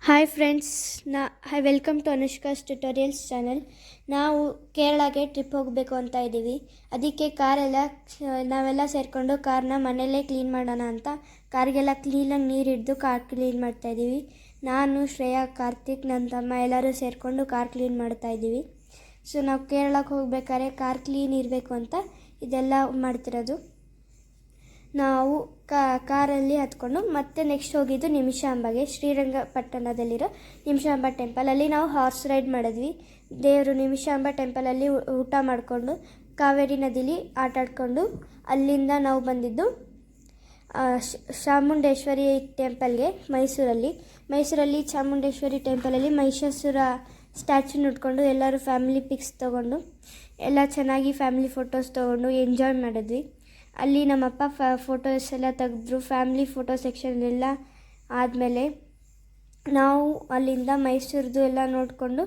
Hi friends, welcome to Anushka's tutorials channel. ನಾವು ಕೇರಳಗೆ trip ಹೋಗಬೇಕು ಅಂತ ಇದ್ದೀವಿ. ಅದಕ್ಕೆ ನಾವೆಲ್ಲ ಸೇರಿಕೊಂಡು ಕಾರ್ನ ಮನೆಯಲ್ಲೇ ಕ್ಲೀನ್ ಮಾಡೋಣ ಅಂತ ಕಾರ್ಗೆಲ್ಲ ಕ್ಲೀನಾಗಿ ನೀರು ಹಿಡಿದು ಕಾರ್ ಕ್ಲೀನ್ ಮಾಡ್ತಾಯಿದ್ದೀವಿ. ನಾನು, ಶ್ರೇಯಾ, ಕಾರ್ತಿಕ್, ನನ್ನ ತಮ್ಮ ಎಲ್ಲರೂ ಸೇರಿಕೊಂಡು ಕಾರ್ ಕ್ಲೀನ್ ಮಾಡ್ತಾಯಿದ್ದೀವಿ. ಸೊ ನಾವು ಕೇರಳಕ್ಕೆ ಹೋಗ್ಬೇಕಾದ್ರೆ ಕಾರ್ ಕ್ಲೀನ್ ಇರಬೇಕು ಅಂತ ಇದೆಲ್ಲ ಮಾಡ್ತಿರೋದು. ನಾವು ಕಾರಲ್ಲಿ ಹತ್ಕೊಂಡು ಮತ್ತೆ ನೆಕ್ಸ್ಟ್ ಹೋಗಿದ್ದು ನಿಮಿಷಾಂಬಗೆ, ಶ್ರೀರಂಗಪಟ್ಟಣದಲ್ಲಿರೋ ನಿಮಿಷಾಂಬ ಟೆಂಪಲ್. ಅಲ್ಲಿ ನಾವು ಹಾರ್ಸ್ ರೈಡ್ ಮಾಡಿದ್ವಿ. ದೇವರು ನಿಮಿಷಾಂಬ ಟೆಂಪಲಲ್ಲಿ ಊಟ ಮಾಡಿಕೊಂಡು ಕಾವೇರಿ ನದಿಲಿ ಆಟಾಡಿಕೊಂಡು ಅಲ್ಲಿಂದ ನಾವು ಬಂದಿದ್ದು ಚಾಮುಂಡೇಶ್ವರಿ ಟೆಂಪಲ್ಗೆ ಮೈಸೂರಲ್ಲಿ ಚಾಮುಂಡೇಶ್ವರಿ ಟೆಂಪಲಲ್ಲಿ ಮಹಿಷಾಸುರ ಸ್ಟ್ಯಾಚು ನೋಡಿಕೊಂಡು ಎಲ್ಲರೂ ಫ್ಯಾಮಿಲಿ ಪಿಕ್ಸ್ ತೊಗೊಂಡು ಎಲ್ಲ ಚೆನ್ನಾಗಿ ಫ್ಯಾಮಿಲಿ ಫೋಟೋಸ್ ತೊಗೊಂಡು ಎಂಜಾಯ್ ಮಾಡಿದ್ವಿ. ಅಲ್ಲಿ ನಮ್ಮಪ್ಪ ಫೋಟೋಸ್ ಎಲ್ಲ ತೆಗೆದ್ರು. ಫ್ಯಾಮಿಲಿ ಫೋಟೋ ಸೆಕ್ಷನ್ನೆಲ್ಲ ಆದಮೇಲೆ ನಾವು ಅಲ್ಲಿಂದ ಮೈಸೂರದು ಎಲ್ಲ ನೋಡಿಕೊಂಡು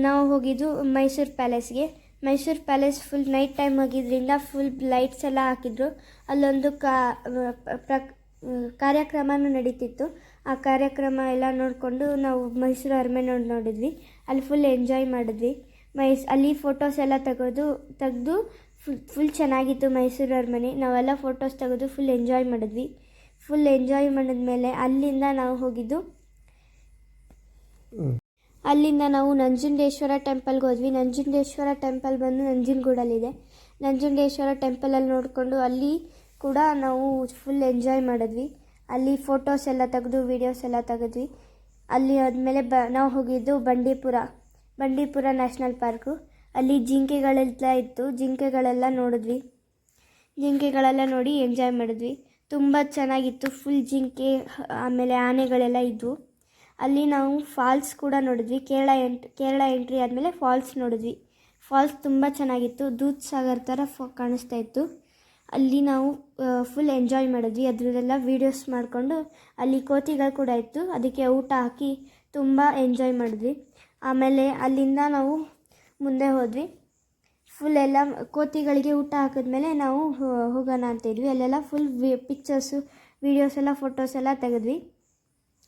ನಾವು ಹೋಗಿದ್ದು ಮೈಸೂರು ಪ್ಯಾಲೇಸ್ಗೆ. Mysuru palace full night time ಹೋಗಿದ್ದರಿಂದ ಫುಲ್ ಲೈಟ್ಸ್ ಎಲ್ಲ ಹಾಕಿದ್ರು. ಅಲ್ಲೊಂದು ಕಾರ್ಯಕ್ರಮನೂ ನಡೀತಿತ್ತು. ಆ ಕಾರ್ಯಕ್ರಮ ಎಲ್ಲ ನೋಡಿಕೊಂಡು ನಾವು ಮೈಸೂರು ಅರಮನೆ ನೋಡಿದ್ವಿ. ಅಲ್ಲಿ ಫುಲ್ ಎಂಜಾಯ್ ಮಾಡಿದ್ವಿ. ಅಲ್ಲಿ ಫೋಟೋಸ್ ಎಲ್ಲ ತೆಗೆದು ಫುಲ್ ಚೆನ್ನಾಗಿತ್ತು ಮೈಸೂರು ಅರಮನೆ. ನಾವೆಲ್ಲ ಫೋಟೋಸ್ ತೆಗೆದು ಫುಲ್ ಎಂಜಾಯ್ ಮಾಡಿದ್ವಿ. ಫುಲ್ ಎಂಜಾಯ್ ಮಾಡಿದ್ಮೇಲೆ ಅಲ್ಲಿಂದ ನಾವು ನಂಜುಂಡೇಶ್ವರ ಟೆಂಪಲ್ಗೆ ಹೋದ್ವಿ. ನಂಜುಂಡೇಶ್ವರ ಟೆಂಪಲ್ ಬಂದು ನಂಜನಗೂಡಲ್ಲಿದೆ. ನಂಜುಂಡೇಶ್ವರ ಟೆಂಪಲಲ್ಲಿ ನೋಡಿಕೊಂಡು ಅಲ್ಲಿ ಕೂಡ ನಾವು ಫುಲ್ ಎಂಜಾಯ್ ಮಾಡಿದ್ವಿ. ಅಲ್ಲಿ ಫೋಟೋಸ್ ಎಲ್ಲ ತೆಗೆದು ವೀಡಿಯೋಸ್ ಎಲ್ಲ ತೆಗೆದ್ವಿ. ಅಲ್ಲಿ ಆದಮೇಲೆ ನಾವು ಹೋಗಿದ್ದು ಬಂಡೀಪುರ ನ್ಯಾಷನಲ್ ಪಾರ್ಕು. ಅಲ್ಲಿ ಜಿಂಕೆಗಳೆಲ್ಲ ಇತ್ತು. ಜಿಂಕೆಗಳೆಲ್ಲ ನೋಡಿದ್ವಿ. ಜಿಂಕೆಗಳೆಲ್ಲ ನೋಡಿ ಎಂಜಾಯ್ ಮಾಡಿದ್ವಿ. ತುಂಬ ಚೆನ್ನಾಗಿತ್ತು. ಫುಲ್ ಜಿಂಕೆ ಆಮೇಲೆ ಆನೆಗಳೆಲ್ಲ ಇದ್ವು. ಅಲ್ಲಿ ನಾವು ಫಾಲ್ಸ್ ಕೂಡ ನೋಡಿದ್ವಿ. ಕೇರಳ ಎಂಟ್ರಿ ಆದಮೇಲೆ ಫಾಲ್ಸ್ ನೋಡಿದ್ವಿ. ಫಾಲ್ಸ್ ತುಂಬ ಚೆನ್ನಾಗಿತ್ತು. ದೂದ್ ಸಾಗರ್ ಥರ ಕಾಣಿಸ್ತಾ ಇತ್ತು. ಅಲ್ಲಿ ನಾವು ಫುಲ್ ಎಂಜಾಯ್ ಮಾಡಿದ್ವಿ. ಅದರಲ್ಲೆಲ್ಲ ವೀಡಿಯೋಸ್ ಮಾಡಿಕೊಂಡು ಅಲ್ಲಿ ಕೋತಿಗಳು ಕೂಡ ಇತ್ತು. ಅದಕ್ಕೆ ಊಟ ಹಾಕಿ ತುಂಬ ಎಂಜಾಯ್ ಮಾಡಿದ್ವಿ. ಆಮೇಲೆ ಅಲ್ಲಿಂದ ನಾವು ಮುಂದೆ ಹೋದ್ವಿ. ಫುಲ್ ಎಲ್ಲ ಕೋತಿಗಳಿಗೆ ಊಟ ಹಾಕಿದ್ಮೇಲೆ ನಾವು ಹೋಗೋಣ ಅಂತಿದ್ವಿ. ಅಲ್ಲೆಲ್ಲ ಫುಲ್ ಪಿಕ್ಚರ್ಸು, ವೀಡಿಯೋಸ್ ಎಲ್ಲ, ಫೋಟೋಸ್ ಎಲ್ಲ ತೆಗೆದ್ವಿ.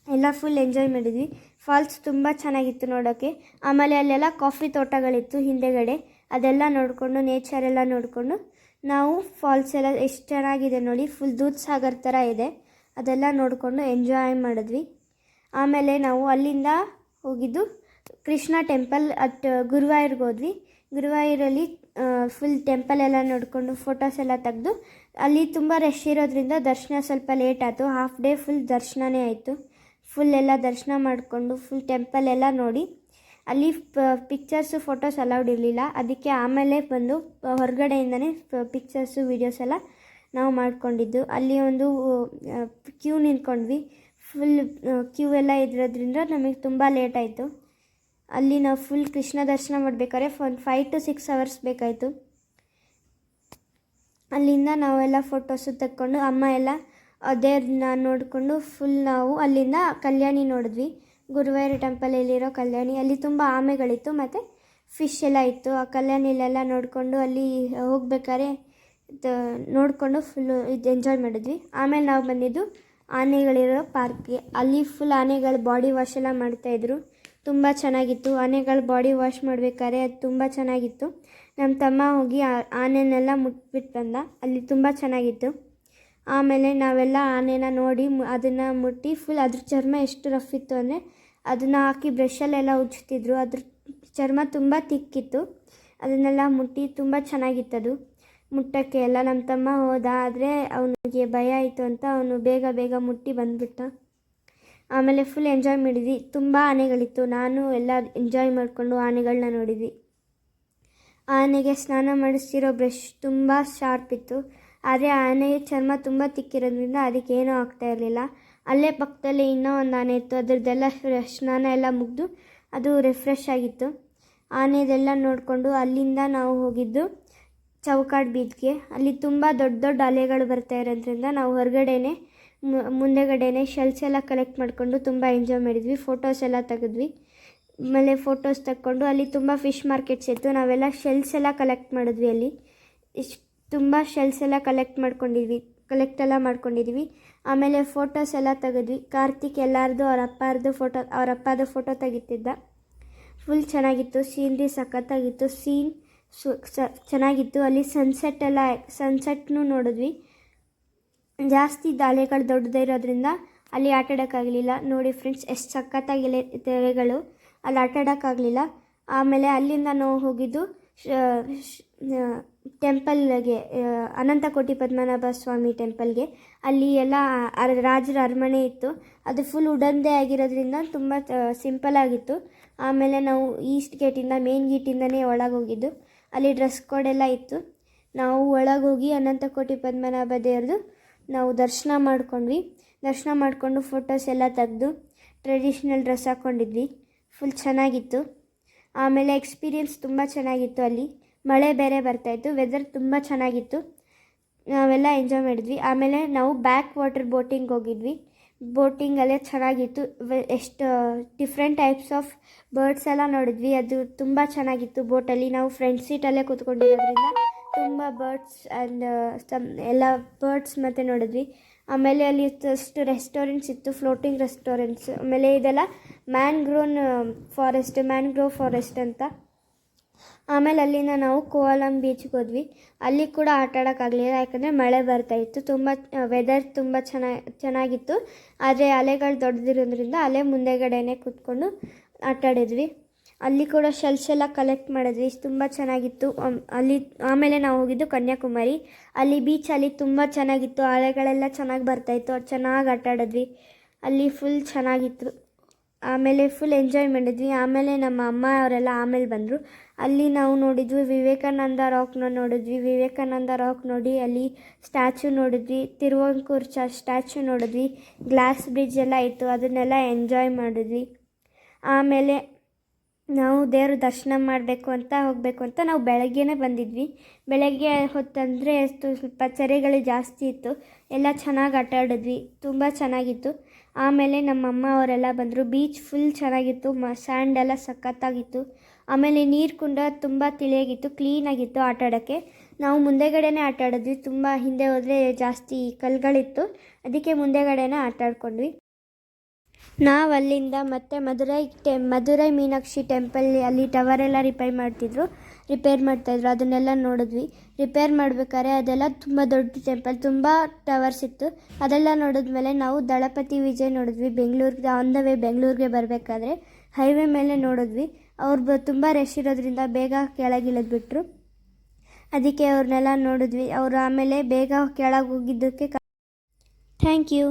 ಎಲ್ಲ ಫುಲ್ ಎಂಜಾಯ್ ಮಾಡಿದ್ವಿ. ಫಾಲ್ಸ್ ತುಂಬ ಚೆನ್ನಾಗಿತ್ತು ನೋಡೋಕ್ಕೆ. ಆಮೇಲೆ ಅಲ್ಲೆಲ್ಲ ಕಾಫಿ ತೋಟಗಳಿತ್ತು ಹಿಂದೆಗಡೆ. ಅದೆಲ್ಲ ನೋಡಿಕೊಂಡು ನೇಚರ್ ಎಲ್ಲ ನೋಡಿಕೊಂಡು ನಾವು ಫಾಲ್ಸ್ ಎಲ್ಲ ಎಷ್ಟು ಚೆನ್ನಾಗಿದೆ ನೋಡಿ, ಫುಲ್ ದೂದ್ ಸಾಗರ್ ಥರ ಇದೆ. ಅದೆಲ್ಲ ನೋಡಿಕೊಂಡು ಎಂಜಾಯ್ ಮಾಡಿದ್ವಿ. ಆಮೇಲೆ ನಾವು ಅಲ್ಲಿಂದ ಹೋಗಿದ್ದು ಕೃಷ್ಣ ಟೆಂಪಲ್ ಗುರುವಾಯೂರ್ಗೆ ಹೋದ್ವಿ. ಗುರುವಾಯೂರಲ್ಲಿ ಫುಲ್ ಟೆಂಪಲ್ ಎಲ್ಲ ನೋಡಿಕೊಂಡು ಫೋಟೋಸ್ ಎಲ್ಲ ತೆಗೆದು ಅಲ್ಲಿ ತುಂಬ ರಶ್ ಇರೋದ್ರಿಂದ ದರ್ಶನ ಸ್ವಲ್ಪ ಲೇಟ್ ಆಯಿತು. ಹಾಫ್ ಡೇ ಫುಲ್ ದರ್ಶನವೇ ಆಯಿತು. ಫುಲ್ ಎಲ್ಲ ದರ್ಶನ ಮಾಡಿಕೊಂಡು ಫುಲ್ ಟೆಂಪಲ್ ಎಲ್ಲ ನೋಡಿ ಅಲ್ಲಿ ಪಿಕ್ಚರ್ಸು, ಫೋಟೋಸ್ ಅಲೌಡ್ ಇರಲಿಲ್ಲ. ಅದಕ್ಕೆ ಆಮೇಲೆ ಬಂದು ಹೊರಗಡೆಯಿಂದನೇ ಪಿಕ್ಚರ್ಸು, ವೀಡಿಯೋಸ್ ಎಲ್ಲ ನಾವು ಮಾಡ್ಕೊಂಡಿದ್ದು. ಅಲ್ಲಿ ಒಂದು ಕ್ಯೂ ನಿಂತ್ಕೊಂಡ್ವಿ. ಫುಲ್ ಕ್ಯೂ ಎಲ್ಲ ಇರೋದ್ರಿಂದ ನಮಗೆ ತುಂಬ ಲೇಟ್ ಆಯಿತು. ಅಲ್ಲಿ ನಾವು ಫುಲ್ ಕೃಷ್ಣ ದರ್ಶನ ಮಾಡಬೇಕಾದ್ರೆ 5 to 6 hours ಬೇಕಾಯಿತು. ಅಲ್ಲಿಂದ ನಾವೆಲ್ಲ ಫೋಟೋಸು ತೆಕ್ಕೊಂಡು ಅಮ್ಮ ಎಲ್ಲ ದೇವ್ರನ್ನ ನೋಡಿಕೊಂಡು ಫುಲ್ ನಾವು ಅಲ್ಲಿಂದ ಕಲ್ಯಾಣಿ ನೋಡಿದ್ವಿ. ಗುರುವಾಯೂರು ಟೆಂಪಲಲ್ಲಿರೋ ಕಲ್ಯಾಣಿ. ಅಲ್ಲಿ ತುಂಬ ಆಮೆಗಳಿತ್ತು ಮತ್ತು ಫಿಶ್ ಎಲ್ಲ ಇತ್ತು. ಆ ಕಲ್ಯಾಣಿಲೆಲ್ಲ ನೋಡಿಕೊಂಡು ಅಲ್ಲಿ ಹೋಗ್ಬೇಕಾದ್ರೆ ನೋಡಿಕೊಂಡು ಫುಲ್ಲು ಎಂಜಾಯ್ ಮಾಡಿದ್ವಿ. ಆಮೇಲೆ ನಾವು ಬಂದಿದ್ದು ಆನೆಗಳಿರೋ ಪಾರ್ಕ್ಗೆ. ಅಲ್ಲಿ ಫುಲ್ ಆನೆಗಳು ಬಾಡಿ ವಾಶ್ ಎಲ್ಲ ಮಾಡ್ತಾಯಿದ್ರು. ತುಂಬ ಚೆನ್ನಾಗಿತ್ತು. ಆನೆಗಳು ಬಾಡಿ ವಾಶ್ ಮಾಡಬೇಕಾದ್ರೆ ಅದು ತುಂಬ ಚೆನ್ನಾಗಿತ್ತು. ನಮ್ಮ ತಮ್ಮ ಹೋಗಿ ಆನೆನೆಲ್ಲ ಮುಟ್ಬಿಟ್ಟು ಬಂದ. ಅಲ್ಲಿ ತುಂಬ ಚೆನ್ನಾಗಿತ್ತು. ಆಮೇಲೆ ನಾವೆಲ್ಲ ಆನೆನ ನೋಡಿ ಅದನ್ನು ಮುಟ್ಟಿ ಫುಲ್ ಅದ್ರ ಚರ್ಮ ಎಷ್ಟು ರಫ್ ಇತ್ತು ಅಂದರೆ ಅದನ್ನು ಹಾಕಿ ಬ್ರಷಲ್ಲೆಲ್ಲ ಉಜ್ತಿದ್ರು. ಅದ್ರ ಚರ್ಮ ತುಂಬ ತಿಕ್ಕಿತ್ತು. ಅದನ್ನೆಲ್ಲ ಮುಟ್ಟಿ ತುಂಬ ಚೆನ್ನಾಗಿತ್ತದು ಮುಟ್ಟಕ್ಕೆ ಎಲ್ಲ. ನಮ್ಮ ತಮ್ಮ ಹೋದ, ಆದರೆ ಅವನಿಗೆ ಭಯ ಆಯಿತು ಅಂತ ಅವನು ಬೇಗ ಮುಟ್ಟಿ ಬಂದುಬಿಟ್ಟ. ಆಮೇಲೆ ಫುಲ್ ಎಂಜಾಯ್ ಮಾಡಿದ್ವಿ. ತುಂಬ ಆನೆಗಳಿತ್ತು. ನಾನು ಎಲ್ಲ ಎಂಜಾಯ್ ಮಾಡಿಕೊಂಡು ಆನೆಗಳನ್ನ ನೋಡಿದ್ವಿ. ಆನೆಗೆ ಸ್ನಾನ ಮಾಡಿಸ್ತಿರೋ ಬ್ರಷ್ ತುಂಬ ಶಾರ್ಪ್ ಇತ್ತು. ಆದರೆ ಆನೆಗೆ ಚರ್ಮ ತುಂಬ ತಿಕ್ಕಿರೋದ್ರಿಂದ ಅದಕ್ಕೇನೂ ಆಗ್ತಾ ಇರಲಿಲ್ಲ. ಅಲ್ಲೇ ಪಕ್ಕದಲ್ಲಿ ಇನ್ನೂ ಒಂದು ಆನೆ ಇತ್ತು. ಅದ್ರದ್ದೆಲ್ಲ ಸ್ನಾನ ಎಲ್ಲ ಮುಗಿದು ಅದು ರಿಫ್ರೆಶ್ ಆಗಿತ್ತು. ಆನೆದೆಲ್ಲ ನೋಡಿಕೊಂಡು ಅಲ್ಲಿಂದ ನಾವು ಹೋಗಿದ್ದು ಚೌಕಾಡ್ ಬೀಚ್ಗೆ. ಅಲ್ಲಿ ತುಂಬ ದೊಡ್ಡ ಅಲೆಗಳು ಬರ್ತಾ ಇರೋದ್ರಿಂದ ನಾವು ಮುಂದೆಗಡೆನೇ ಶೆಲ್ಸ್ ಎಲ್ಲ ಕಲೆಕ್ಟ್ ಮಾಡಿಕೊಂಡು ತುಂಬ ಎಂಜಾಯ್ ಮಾಡಿದ್ವಿ. ಫೋಟೋಸ್ ಎಲ್ಲ ತೆಗೆದ್ವಿ. ಆಮೇಲೆ ಫೋಟೋಸ್ ತಕ್ಕೊಂಡು ಅಲ್ಲಿ ತುಂಬ ಫಿಶ್ ಮಾರ್ಕೆಟ್ಸ್ ಇತ್ತು. ನಾವೆಲ್ಲ ಶೆಲ್ಸ್ ಎಲ್ಲ ಕಲೆಕ್ಟ್ ಮಾಡಿದ್ವಿ. ಅಲ್ಲಿ ತುಂಬ ಶೆಲ್ಸ್ ಎಲ್ಲ ಕಲೆಕ್ಟ್ ಎಲ್ಲ ಮಾಡ್ಕೊಂಡಿದ್ವಿ. ಆಮೇಲೆ ಫೋಟೋಸ್ ಎಲ್ಲ ತೆಗೆದ್ವಿ. ಕಾರ್ತಿಕ್ ಎಲ್ಲರದು ಅವ್ರ ಅಪ್ಪದು ಫೋಟೋ ತೆಗಿತಿದ್ದ. ಫುಲ್ ಚೆನ್ನಾಗಿತ್ತು, ಸೀನ್ರಿ ಸಖತ್ತಾಗಿತ್ತು, ಸೀನ್ ಚೆನ್ನಾಗಿತ್ತು. ಅಲ್ಲಿ ಸನ್ಸೆಟ್ನೂ ನೋಡಿದ್ವಿ. ಜಾಸ್ತಿ ಅಲೆಗಳು ದೊಡ್ಡದೇ ಇರೋದ್ರಿಂದ ಅಲ್ಲಿ ಆಟ ಆಡೋಕ್ಕಾಗಲಿಲ್ಲ. ನೋಡಿ ಫ್ರೆಂಡ್ಸ್, ಎಷ್ಟು ಸಖತ್ತಾಗಿ ತೆರೆಗಳು, ಅಲ್ಲಿ ಆಟ ಆಡೋಕ್ಕಾಗಲಿಲ್ಲ. ಆಮೇಲೆ ಅಲ್ಲಿಂದ ನಾವು ಹೋಗಿದ್ದು ಟೆಂಪಲ್ಗೆ, ಅನಂತಕೋಟಿ ಪದ್ಮನಾಭ ಸ್ವಾಮಿ ಟೆಂಪಲ್ಗೆ. ಅಲ್ಲಿ ಎಲ್ಲ ರಾಜರ ಅರಮನೆ ಇತ್ತು. ಅದು ಫುಲ್ ಉಡನ್ದೇ ಆಗಿರೋದ್ರಿಂದ ತುಂಬ ಸಿಂಪಲ್ ಆಗಿತ್ತು. ಆಮೇಲೆ ನಾವು ಈಸ್ಟ್ ಗೇಟಿಂದ, ಮೇನ್ ಗೇಟಿಂದನೇ ಒಳಗೆ ಹೋಗಿದ್ದು. ಅಲ್ಲಿ ಡ್ರೆಸ್ ಕೋಡ್ ಎಲ್ಲ ಇತ್ತು. ನಾವು ಒಳಗೆ ಹೋಗಿ ಅನಂತಕೋಟಿ ಪದ್ಮನಾಭ ದೇವ್ರದ್ದು ನಾವು ದರ್ಶನ ಮಾಡ್ಕೊಂಡ್ವಿ. ದರ್ಶನ ಮಾಡಿಕೊಂಡು ಫೋಟೋಸ್ ಎಲ್ಲ ತೆಗೆದು ಟ್ರೆಡಿಷ್ನಲ್ ಡ್ರೆಸ್ ಹಾಕ್ಕೊಂಡಿದ್ವಿ. ಫುಲ್ ಚೆನ್ನಾಗಿತ್ತು. ಆಮೇಲೆ ಎಕ್ಸ್ಪೀರಿಯೆನ್ಸ್ ತುಂಬ ಚೆನ್ನಾಗಿತ್ತು. ಅಲ್ಲಿ ಮಳೆ ಬೇರೆ ಬರ್ತಾಯಿತ್ತು, ವೆದರ್ ತುಂಬ ಚೆನ್ನಾಗಿತ್ತು. ನಾವೆಲ್ಲ ಎಂಜಾಯ್ ಮಾಡಿದ್ವಿ. ಆಮೇಲೆ ನಾವು ಬ್ಯಾಕ್ ವಾಟರ್ ಬೋಟಿಂಗ್ ಹೋಗಿದ್ವಿ. ಬೋಟಿಂಗಲ್ಲೇ ಚೆನ್ನಾಗಿತ್ತು. ಎಷ್ಟು ಡಿಫ್ರೆಂಟ್ ಟೈಪ್ಸ್ ಆಫ್ ಬರ್ಡ್ಸ್ ಎಲ್ಲ ನೋಡಿದ್ವಿ. ಅದು ತುಂಬ ಚೆನ್ನಾಗಿತ್ತು. ಬೋಟಲ್ಲಿ ನಾವು ಫ್ರಂಟ್ ಸೀಟಲ್ಲೇ ಕೂತ್ಕೊಂಡಿರೋದ್ರಿಂದ ತುಂಬ ಬರ್ಡ್ಸ್ ಎಲ್ಲ ಬರ್ಡ್ಸ್ ಮತ್ತು ನೋಡಿದ್ವಿ. ಆಮೇಲೆ ಅಲ್ಲಿ ಅಷ್ಟು ರೆಸ್ಟೋರೆಂಟ್ಸ್ ಇತ್ತು, ಫ್ಲೋಟಿಂಗ್ ರೆಸ್ಟೋರೆಂಟ್ಸ್. ಆಮೇಲೆ ಇದೆಲ್ಲ ಮ್ಯಾಂಗ್ರೋವ್ ಫಾರೆಸ್ಟ್ ಅಂತ. ಆಮೇಲೆ ಅಲ್ಲಿಂದ ನಾವು ಕೋವಲಂ ಬೀಚ್ಗೆ ಹೋದ್ವಿ. ಅಲ್ಲಿ ಕೂಡ ಆಟ ಆಡೋಕ್ಕಾಗಲಿಲ್ಲ, ಯಾಕಂದರೆ ಮಳೆ ಬರ್ತಾಯಿತ್ತು. ವೆದರ್ ತುಂಬ ಚೆನ್ನಾಗಿತ್ತು. ಆದರೆ ಅಲೆಗಳು ದೊಡ್ಡದಿರೋದ್ರಿಂದ ಅಲೆ ಮುಂದೆಗಡೆನೇ ಕೂತ್ಕೊಂಡು ಆಟ ಆಡಿದ್ವಿ. ಅಲ್ಲಿ ಕೂಡ ಶೆಲ್ಸ್ ಎಲ್ಲ ಕಲೆಕ್ಟ್ ಮಾಡಿದ್ವಿ. ತುಂಬ ಚೆನ್ನಾಗಿತ್ತು ಅಲ್ಲಿ. ಆಮೇಲೆ ನಾವು ಹೋಗಿದ್ದು ಕನ್ಯಾಕುಮಾರಿ. ಅಲ್ಲಿ ಬೀಚಲ್ಲಿ ತುಂಬ ಚೆನ್ನಾಗಿತ್ತು, ಅಲೆಗಳೆಲ್ಲ ಚೆನ್ನಾಗಿ ಬರ್ತಾಯಿತ್ತು. ಚೆನ್ನಾಗಿ ಆಟ ಆಡಿದ್ವಿ. ಅಲ್ಲಿ ಫುಲ್ ಚೆನ್ನಾಗಿತ್ತು. ಆಮೇಲೆ ಫುಲ್ ಎಂಜಾಯ್ ಮಾಡಿದ್ವಿ. ಆಮೇಲೆ ನಮ್ಮ ಅಮ್ಮ ಅವರೆಲ್ಲ ಆಮೇಲೆ ಬಂದರು. ಅಲ್ಲಿ ನಾವು ನೋಡಿದ್ವಿ ವಿವೇಕಾನಂದ ರಾಕ್ ನೋಡಿ ಅಲ್ಲಿ ಸ್ಟ್ಯಾಚು ನೋಡಿದ್ವಿ. ತಿರುವಂಕೂರ್ ಸ್ಟ್ಯಾಚು ನೋಡಿದ್ವಿ. ಗ್ಲಾಸ್ ಬ್ರಿಡ್ಜ್ ಎಲ್ಲ ಇತ್ತು, ಅದನ್ನೆಲ್ಲ ಎಂಜಾಯ್ ಮಾಡಿದ್ವಿ. ಆಮೇಲೆ ನಾವು ದೇವ್ರ ದರ್ಶನ ಹೋಗಬೇಕು ಅಂತ ನಾವು ಬೆಳಗ್ಗೆನೇ ಬಂದಿದ್ವಿ. ಬೆಳಗ್ಗೆ ಹೊತ್ತಂದರೆ ಸ್ವಲ್ಪ ಚಳಿಗಳು ಜಾಸ್ತಿ ಇತ್ತು. ಎಲ್ಲ ಚೆನ್ನಾಗಿ ಆಟ ಆಡಿದ್ವಿ, ತುಂಬ ಚೆನ್ನಾಗಿತ್ತು. ಆಮೇಲೆ ನಮ್ಮಮ್ಮ ಅವರೆಲ್ಲ ಬಂದರು. ಬೀಚ್ ಫುಲ್ ಚೆನ್ನಾಗಿತ್ತು, ಸ್ಯಾಂಡ್ ಎಲ್ಲ ಸಖತ್ತಾಗಿತ್ತು. ಆಮೇಲೆ ನೀರು ಕೂಡ ತುಂಬ ತಿಳಿಯಾಗಿತ್ತು, ಕ್ಲೀನಾಗಿತ್ತು ಆಟ ಆಡೋಕ್ಕೆ. ನಾವು ಮುಂದೆಗಡೆನೇ ಆಟ ಆಡಿದ್ವಿ. ತುಂಬ ಹಿಂದೆ ಹೋದರೆ ಜಾಸ್ತಿ ಕಲ್ಲುಗಳಿತ್ತು, ಅದಕ್ಕೆ ಮುಂದೆಗಡೆನೇ ಆಟ ಆಡ್ಕೊಂಡ್ವಿ. ನಾವು ಅಲ್ಲಿಂದ ಮತ್ತೆ ಮಧುರೈ ಮೀನಾಕ್ಷಿ ಟೆಂಪಲ್, ಅಲ್ಲಿ ಟವರ್ ಎಲ್ಲ ರಿಪೇರ್ ಮಾಡ್ತಾಯಿದ್ರು. ಅದನ್ನೆಲ್ಲ ನೋಡಿದ್ವಿ. ರಿಪೇರ್ ಮಾಡಬೇಕಾದ್ರೆ ಅದೆಲ್ಲ ತುಂಬ ದೊಡ್ಡ ಟೆಂಪಲ್, ತುಂಬ ಟವರ್ಸ್ ಇತ್ತು. ಅದೆಲ್ಲ ನೋಡಿದ್ಮೇಲೆ ನಾವು ದಳಪತಿ ವಿಜಯ್ ನೋಡಿದ್ವಿ. ಆನ್ ದ ವೇ ಬೆಂಗಳೂರಿಗೆ ಬರಬೇಕಾದ್ರೆ ಹೈವೇ ಮೇಲೆ ನೋಡಿದ್ವಿ. ಅವ್ರು ತುಂಬ ರಶ್ ಇರೋದ್ರಿಂದ ಬೇಗ ಕೆಳಗಿಳಿದ್ಬಿಟ್ರು. ಅದಕ್ಕೆ ಅವ್ರನ್ನೆಲ್ಲ ನೋಡಿದ್ವಿ. ಅವರು ಆಮೇಲೆ ಬೇಗ ಕೆಳಗೆ ಹೋಗಿದ್ದಕ್ಕೆ ಥ್ಯಾಂಕ್ ಯು.